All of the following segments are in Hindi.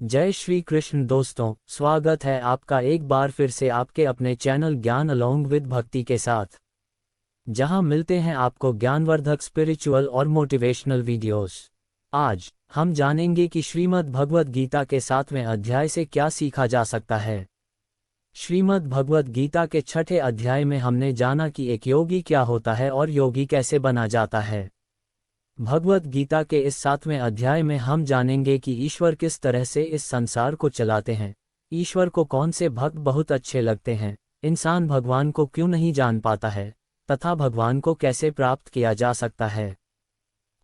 जय श्री कृष्ण दोस्तों, स्वागत है आपका एक बार फिर से आपके अपने चैनल ज्ञान अलोंग विद भक्ति के साथ, जहां मिलते हैं आपको ज्ञानवर्धक स्पिरिचुअल और मोटिवेशनल वीडियोस। आज हम जानेंगे कि श्रीमद् भगवद गीता के 7वें अध्याय से क्या सीखा जा सकता है। श्रीमद् भगवद गीता के 6ठे अध्याय में हमने जाना कि एक योगी क्या होता है और योगी कैसे बना जाता है। भगवद गीता के इस 7वें अध्याय में हम जानेंगे कि ईश्वर किस तरह से इस संसार को चलाते हैं, ईश्वर को कौन से भक्त बहुत अच्छे लगते हैं, इंसान भगवान को क्यों नहीं जान पाता है, तथा भगवान को कैसे प्राप्त किया जा सकता है।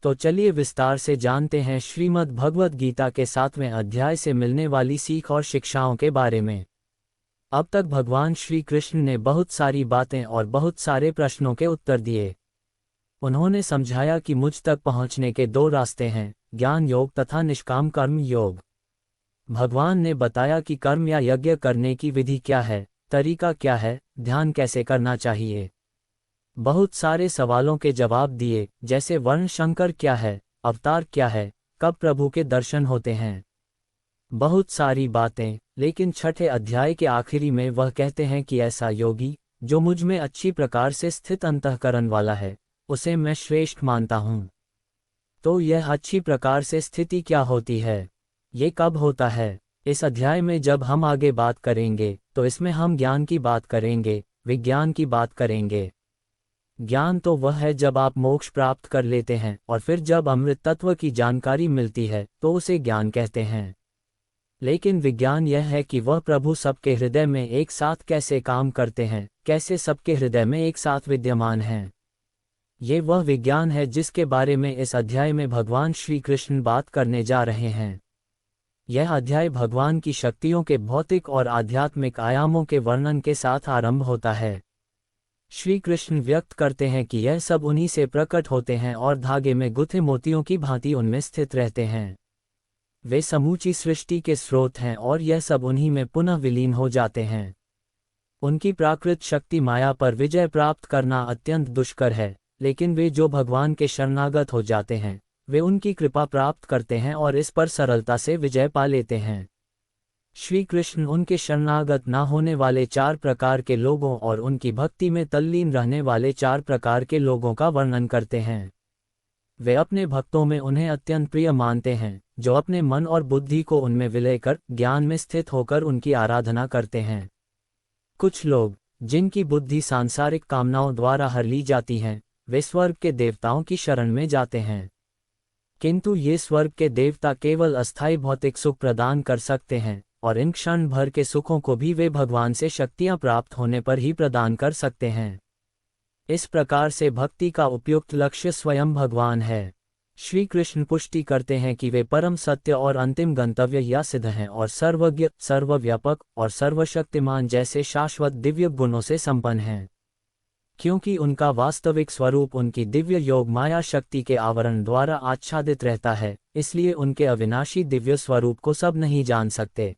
तो चलिए विस्तार से जानते हैं श्रीमद् भगवद गीता के 7वें अध्याय से मिलने वाली सीख और शिक्षाओं के बारे में। अब तक भगवान श्री कृष्ण ने बहुत सारी बातें और बहुत सारे प्रश्नों के उत्तर दिए। उन्होंने समझाया कि मुझ तक पहुंचने के 2 रास्ते हैं, ज्ञान योग तथा निष्काम कर्म योग। भगवान ने बताया कि कर्म या यज्ञ करने की विधि क्या है, तरीका क्या है, ध्यान कैसे करना चाहिए। बहुत सारे सवालों के जवाब दिए, जैसे वर्ण शंकर क्या है, अवतार क्या है, कब प्रभु के दर्शन होते हैं। बहुत सारी बातें, लेकिन 6ठे अध्याय के आखिरी में वह कहते हैं कि ऐसा योगी जो मुझ में अच्छी प्रकार से स्थित अंतःकरण वाला है, उसे मैं श्रेष्ठ मानता हूँ। तो यह अच्छी प्रकार से स्थिति क्या होती है, ये कब होता है। इस अध्याय में जब हम आगे बात करेंगे तो इसमें हम ज्ञान की बात करेंगे, विज्ञान की बात करेंगे। ज्ञान तो वह है जब आप मोक्ष प्राप्त कर लेते हैं, और फिर जब अमृत तत्व की जानकारी मिलती है तो उसे ज्ञान कहते हैं। लेकिन विज्ञान यह है कि वह प्रभु सबके हृदय में एक साथ कैसे काम करते हैं, कैसे सबके हृदय में एक साथ विद्यमान हैं। ये वह विज्ञान है जिसके बारे में इस अध्याय में भगवान श्री कृष्ण बात करने जा रहे हैं। यह अध्याय भगवान की शक्तियों के भौतिक और आध्यात्मिक आयामों के वर्णन के साथ आरंभ होता है। श्री कृष्ण व्यक्त करते हैं कि यह सब उन्हीं से प्रकट होते हैं और धागे में गुथे मोतियों की भांति उनमें स्थित रहते हैं। वे समूची सृष्टि के स्रोत हैं और यह सब उन्हीं में पुनः विलीन हो जाते हैं। उनकी प्राकृत शक्ति माया पर विजय प्राप्त करना अत्यंत दुष्कर है, लेकिन वे जो भगवान के शरणागत हो जाते हैं वे उनकी कृपा प्राप्त करते हैं और इस पर सरलता से विजय पा लेते हैं। श्री कृष्ण उनके शरणागत ना होने वाले 4 प्रकार के लोगों और उनकी भक्ति में तल्लीन रहने वाले 4 प्रकार के लोगों का वर्णन करते हैं। वे अपने भक्तों में उन्हें अत्यंत प्रिय मानते हैं, जो अपने मन और बुद्धि को उनमें विलय कर ज्ञान में स्थित होकर उनकी आराधना करते हैं। कुछ लोग जिनकी बुद्धि सांसारिक कामनाओं द्वारा हर ली जाती हैं, वे स्वर्ग के देवताओं की शरण में जाते हैं। किंतु ये स्वर्ग के देवता केवल अस्थायी भौतिक सुख प्रदान कर सकते हैं, और इन क्षण भर के सुखों को भी वे भगवान से शक्तियां प्राप्त होने पर ही प्रदान कर सकते हैं। इस प्रकार से भक्ति का उपयुक्त लक्ष्य स्वयं भगवान है। श्री कृष्ण पुष्टि करते हैं कि वे परम सत्य और अंतिम गंतव्य या सिद्ध हैं और सर्वज्ञ, सर्वव्यापक और सर्वशक्तिमान जैसे शाश्वत दिव्य गुणों से संपन्न हैं। क्योंकि उनका वास्तविक स्वरूप उनकी दिव्य योग माया शक्ति के आवरण द्वारा आच्छादित रहता है, इसलिए उनके अविनाशी दिव्य स्वरूप को सब नहीं जान सकते।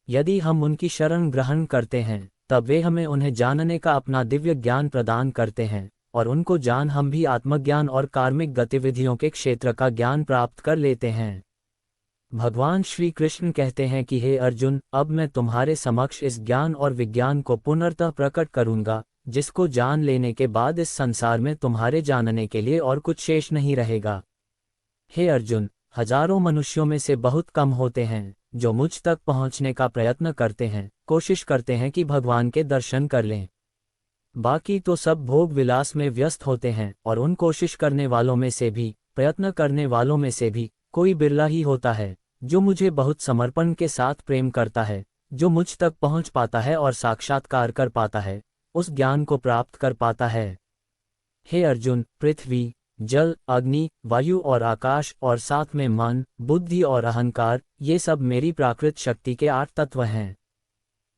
यदि हम उनकी शरण ग्रहण करते हैं तब वे हमें उन्हें जानने का अपना दिव्य ज्ञान प्रदान करते हैं, और उनको जान हम भी आत्मज्ञान और कार्मिक गतिविधियों के क्षेत्र का ज्ञान प्राप्त कर लेते हैं। भगवान श्री कृष्ण कहते हैं कि हे अर्जुन, अब मैं तुम्हारे समक्ष इस ज्ञान और विज्ञान को पुनर्तः प्रकट करूंगा, जिसको जान लेने के बाद इस संसार में तुम्हारे जानने के लिए और कुछ शेष नहीं रहेगा। हे अर्जुन, हजारों मनुष्यों में से बहुत कम होते हैं जो मुझ तक पहुंचने का प्रयत्न करते हैं, कोशिश करते हैं कि भगवान के दर्शन कर लें। बाकी तो सब भोग विलास में व्यस्त होते हैं, और उन कोशिश करने वालों में से भी, प्रयत्न करने वालों में से भी कोई बिरला ही होता है जो मुझे बहुत समर्पण के साथ प्रेम करता है, जो मुझ तक पहुंच पाता है और साक्षात्कार कर पाता है, उस ज्ञान को प्राप्त कर पाता है। हे अर्जुन, पृथ्वी, जल, अग्नि, वायु और आकाश और साथ में मन, बुद्धि और अहंकार, ये सब मेरी प्राकृत शक्ति के 8 तत्व हैं।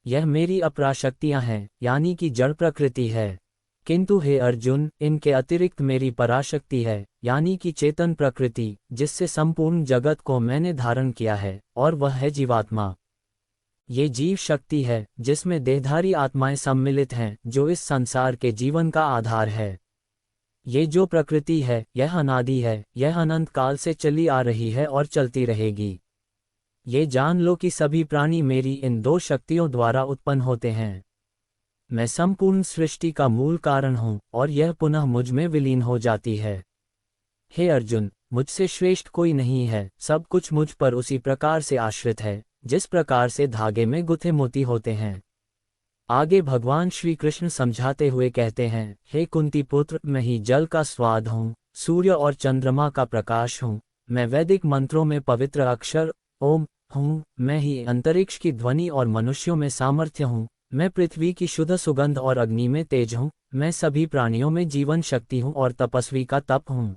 यह मेरी अपराशक्तियां हैं, यानी कि जड़ प्रकृति है। किंतु हे अर्जुन, इनके अतिरिक्त मेरी पराशक्ति है, यानी कि चेतन प्रकृति, जिससे संपूर्ण जगत को मैंने धारण किया है, और वह है जीवात्मा। ये जीव शक्ति है जिसमें देहधारी आत्माएं सम्मिलित हैं, जो इस संसार के जीवन का आधार है। ये जो प्रकृति है यह अनादि है, यह अनंत काल से चली आ रही है और चलती रहेगी। ये जान लो कि सभी प्राणी मेरी इन दो शक्तियों द्वारा उत्पन्न होते हैं। मैं संपूर्ण सृष्टि का मूल कारण हूँ और यह पुनः मुझ में विलीन हो जाती है। हे अर्जुन, मुझसे श्रेष्ठ कोई नहीं है, सब कुछ मुझ पर उसी प्रकार से आश्रित है जिस प्रकार से धागे में गुथे मोती होते हैं। आगे भगवान श्री कृष्ण समझाते हुए कहते हैं, हे कुंती पुत्र, मैं ही जल का स्वाद हूँ, सूर्य और चंद्रमा का प्रकाश हूँ, मैं वैदिक मंत्रों में पवित्र अक्षर ओम हूँ, मैं ही अंतरिक्ष की ध्वनि और मनुष्यों में सामर्थ्य हूँ, मैं पृथ्वी की शुद्ध सुगंध और अग्नि में तेज हूँ, मैं सभी प्राणियों में जीवन शक्ति हूँ और तपस्वी का तप हूँ।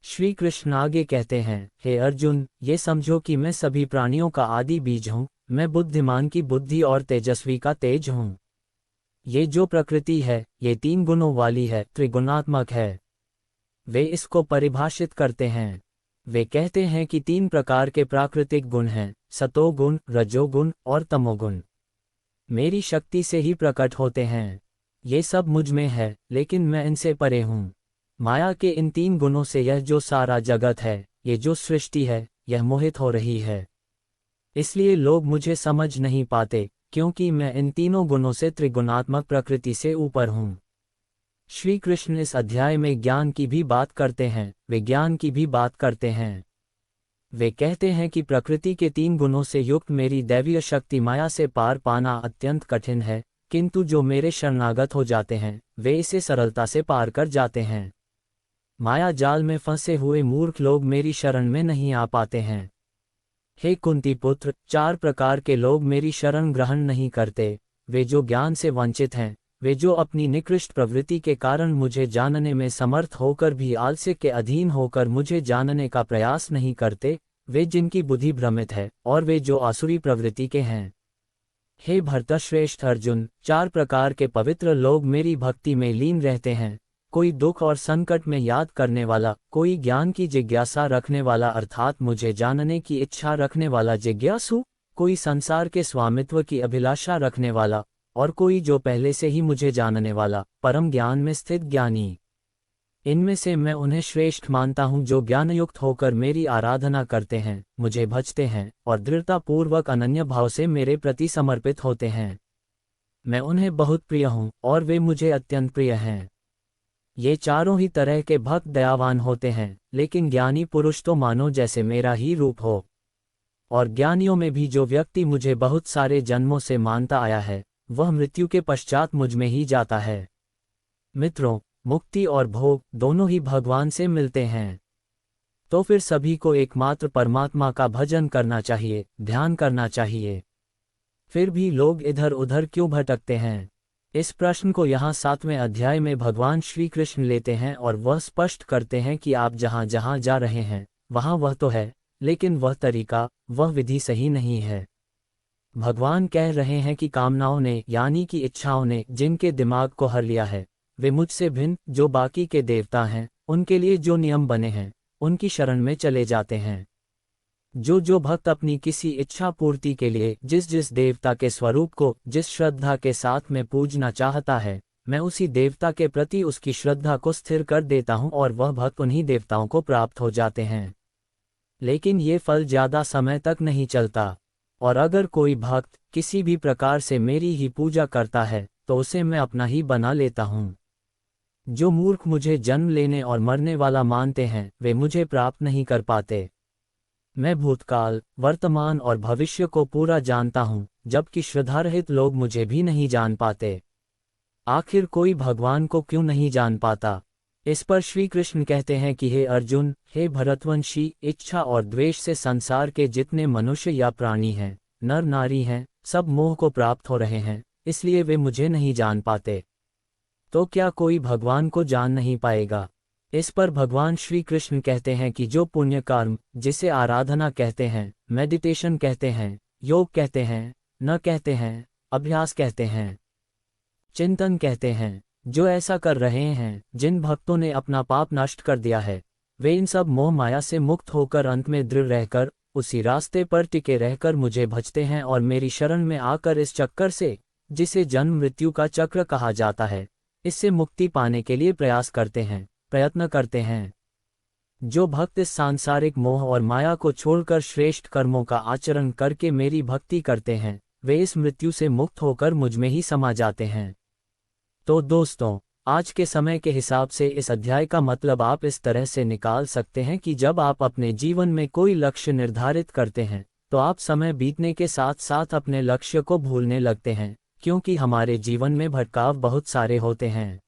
श्री कृष्ण आगे कहते हैं, हे अर्जुन, ये समझो कि मैं सभी प्राणियों का आदि बीज हूँ, मैं बुद्धिमान की बुद्धि और तेजस्वी का तेज हूँ। ये जो प्रकृति है, ये 3 गुणों वाली है, त्रिगुणात्मक है। वे इसको परिभाषित करते हैं। वे कहते हैं कि 3 प्रकार के प्राकृतिक गुण हैं, सतोगुण, रजोगुण और तमोगुण। मेरी शक्ति से ही प्रकट होते हैं। ये सब मुझ में है, लेकिन मैं इनसे परे हूँ। माया के इन 3 गुणों से यह जो सारा जगत है, ये जो सृष्टि है, यह मोहित हो रही है। इसलिए लोग मुझे समझ नहीं पाते, क्योंकि मैं इन तीनों गुणों से त्रिगुणात्मक प्रकृति से ऊपर हूँ। श्री कृष्ण इस अध्याय में ज्ञान की भी बात करते हैं, विज्ञान की भी बात करते हैं। वे कहते हैं कि प्रकृति के 3 गुणों से युक्त मेरी दैवीय शक्ति माया से पार पाना अत्यंत कठिन है, किंतु जो मेरे शरणागत हो जाते हैं, वे इसे सरलता से पार कर जाते हैं। माया जाल में फंसे हुए मूर्ख लोग मेरी शरण में नहीं आ पाते हैं। हे कुंती पुत्र, 4 प्रकार के लोग मेरी शरण ग्रहण नहीं करते। वे जो ज्ञान से वंचित हैं, वे जो अपनी निकृष्ट प्रवृत्ति के कारण मुझे जानने में समर्थ होकर भी आलस्य के अधीन होकर मुझे जानने का प्रयास नहीं करते, वे जिनकी बुद्धि भ्रमित है, और वे जो आसुरी प्रवृत्ति के हैं। हे भर्तश्रेष्ठ अर्जुन, 4 प्रकार के पवित्र लोग मेरी भक्ति में लीन रहते हैं। कोई दुख और संकट में याद करने वाला, कोई ज्ञान की जिज्ञासा रखने वाला अर्थात मुझे जानने की इच्छा रखने वाला जिज्ञासु, कोई संसार के स्वामित्व की अभिलाषा रखने वाला, और कोई जो पहले से ही मुझे जानने वाला, परम ज्ञान में स्थित ज्ञानी। इनमें से मैं उन्हें श्रेष्ठ मानता हूँ जो ज्ञानयुक्त होकर मेरी आराधना करते हैं, मुझे भजते हैं और दृढ़तापूर्वक अनन्य भाव से मेरे प्रति समर्पित होते हैं। मैं उन्हें बहुत प्रिय हूँ और वे मुझे अत्यंत प्रिय हैं। ये चारों ही तरह के भक्त दयावान होते हैं, लेकिन ज्ञानी पुरुष तो मानो जैसे मेरा ही रूप हो। और ज्ञानियों में भी जो व्यक्ति मुझे बहुत सारे जन्मों से मानता आया है, वह मृत्यु के पश्चात मुझ में ही जाता है। मित्रों, मुक्ति और भोग दोनों ही भगवान से मिलते हैं। तो फिर सभी को एकमात्र परमात्मा का भजन करना चाहिए, ध्यान करना चाहिए। फिर भी लोग इधर उधर क्यों भटकते हैं? इस प्रश्न को यहाँ 7वें अध्याय में भगवान श्री कृष्ण लेते हैं और वह स्पष्ट करते हैं कि आप जहाँ जहाँ जा रहे हैं, वहाँ वह तो है, लेकिन वह तरीका, वह विधि सही नहीं है। भगवान कह रहे हैं कि कामनाओं ने, यानी कि इच्छाओं ने जिनके दिमाग को हर लिया है, वे मुझसे भिन्न जो बाकी के देवता हैं, उनके लिए जो नियम बने हैं, उनकी शरण में चले जाते हैं। जो भक्त अपनी किसी इच्छा पूर्ति के लिए जिस जिस देवता के स्वरूप को जिस श्रद्धा के साथ में पूजना चाहता है, मैं उसी देवता के प्रति उसकी श्रद्धा को स्थिर कर देता हूँ और वह भक्त उन्हीं देवताओं को प्राप्त हो जाते हैं। लेकिन ये फल ज्यादा समय तक नहीं चलता, और अगर कोई भक्त किसी भी प्रकार से मेरी ही पूजा करता है, तो उसे मैं अपना ही बना लेता हूँ। जो मूर्ख मुझे जन्म लेने और मरने वाला मानते हैं, वे मुझे प्राप्त नहीं कर पाते। मैं भूतकाल, वर्तमान और भविष्य को पूरा जानता हूँ, जबकि श्रद्धारहित लोग मुझे भी नहीं जान पाते। आखिर कोई भगवान को क्यों नहीं जान पाता? इस पर श्री कृष्ण कहते हैं कि हे अर्जुन, हे भरतवंशी, इच्छा और द्वेष से संसार के जितने मनुष्य या प्राणी हैं, नर नारी हैं, सब मोह को प्राप्त हो रहे हैं, इसलिए वे मुझे नहीं जान पाते। तो क्या कोई भगवान को जान नहीं पाएगा? इस पर भगवान श्री कृष्ण कहते हैं कि जो पुण्य कर्म, जिसे आराधना कहते हैं, मेडिटेशन कहते हैं, योग कहते हैं, न कहते हैं, अभ्यास कहते हैं, चिंतन कहते हैं, जो ऐसा कर रहे हैं, जिन भक्तों ने अपना पाप नष्ट कर दिया है, वे इन सब मोह माया से मुक्त होकर अंत में दृढ़ रहकर उसी रास्ते पर टिके रहकर मुझे भजते हैं और मेरी शरण में आकर इस चक्कर से, जिसे जन्म मृत्यु का चक्र कहा जाता है, इससे मुक्ति पाने के लिए प्रयास करते हैं, प्रयत्न करते हैं। जो भक्त इस सांसारिक मोह और माया को छोड़कर श्रेष्ठ कर्मों का आचरण करके मेरी भक्ति करते हैं, वे इस मृत्यु से मुक्त होकर मुझ में ही समा जाते हैं। तो दोस्तों, आज के समय के हिसाब से इस अध्याय का मतलब आप इस तरह से निकाल सकते हैं कि जब आप अपने जीवन में कोई लक्ष्य निर्धारित करते हैं, तो आप समय बीतने के साथ साथ अपने लक्ष्य को भूलने लगते हैं, क्योंकि हमारे जीवन में भटकाव बहुत सारे होते हैं।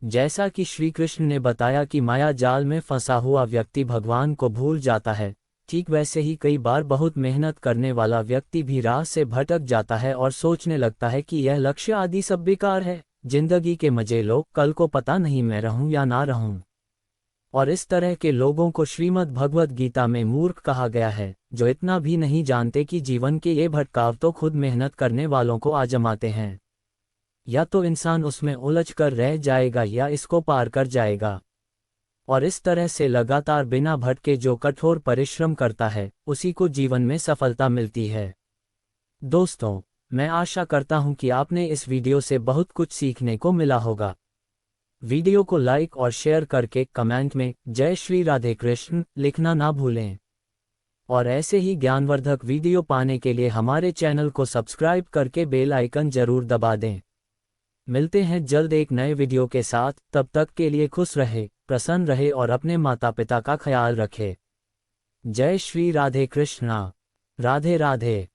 जैसा कि श्री कृष्ण ने बताया कि माया जाल में फंसा हुआ व्यक्ति भगवान को भूल जाता है, ठीक वैसे ही कई बार बहुत मेहनत करने वाला व्यक्ति भी राह से भटक जाता है और सोचने लगता है कि यह लक्ष्य आदि सब बेकार है, जिंदगी के मजे लो, कल को पता नहीं मैं रहूं या ना रहूं। और इस तरह के लोगों को श्रीमद् भगवद गीता में मूर्ख कहा गया है, जो इतना भी नहीं जानते कि जीवन के ये भटकाव तो खुद मेहनत करने वालों को आजमाते हैं। या तो इंसान उसमें उलझ कर रह जाएगा या इसको पार कर जाएगा। और इस तरह से लगातार बिना भटके जो कठोर परिश्रम करता है, उसी को जीवन में सफलता मिलती है। दोस्तों, मैं आशा करता हूं कि आपने इस वीडियो से बहुत कुछ सीखने को मिला होगा। वीडियो को लाइक और शेयर करके कमेंट में जय श्री राधे कृष्ण लिखना ना भूलें। और ऐसे ही ज्ञानवर्धक वीडियो पाने के लिए हमारे चैनल को सब्सक्राइब करके बेल आइकन जरूर दबा दें। मिलते हैं जल्द एक नए वीडियो के साथ, तब तक के लिए खुश रहे, प्रसन्न रहे और अपने माता पिता का ख्याल रखे। जय श्री राधे कृष्णा। राधे राधे।